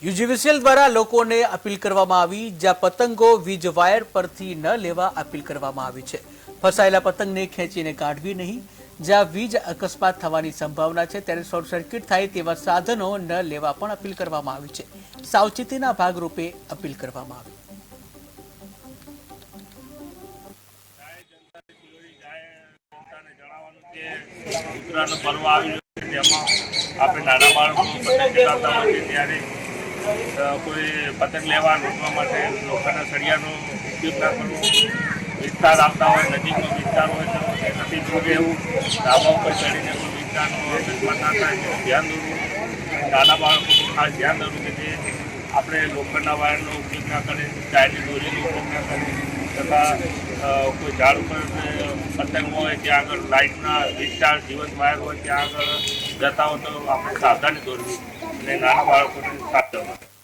UGVCL દ્વારા લોકોને appeal કરવામાં આવી, જ્યાં પતંગો વીજ વાયર પરથી ન લેવા અપીલ કરવામાં આવી છે। ફસાયેલા પતંગને ખેંચીને કાઢવી નહીં। જ્યાં વીજ અકસ્માત થવાની સંભાવના છે ત્યારે શોર્ટ સર્કિટ થાય તેવા સાધનો ન લેવા પણ અપીલ કરવામાં આવી છે। સાવચેતીના ભાગરૂપે અપીલ કરવામાં આવી। ઉત્તરાયણનો પર્વ આવી રહ્યો છે, જેમાં આપણે નાના બાળકો પતંગ ચગાવતા હોય છે ત્યારે કોઈ પતંગ લેવા લૂંટવા માટે લોખંડના સળિયાનો ઉપયોગ ના કરવો। વિસ્તાર આવતા હોય, નજીકનો વિસ્તાર હોય તો નથી દૂર રહેવું। ધાબા ઉપર ચડીને કોઈ વિસ્તારનો અકસ્માત ના થાય તેનું ધ્યાન દોરવું। નાના બાળકોનું ખાસ ધ્યાન દોરવું કે જે આપણે લોખંડના વાયરનો ઉપયોગ ના કરે, ટાયરની દોરીનો ઉપયોગ ના કરે, તથા કોઈ ઝાડ ઉપર પતંગ હોય ત્યાં આગળ લાઇટના વિસ્તાર જીવંત વાયર હોય ત્યાં આગળ જતા હોય તો આપણે સાવધાની દોરવી અને નાના બાળકોને સાચવવા।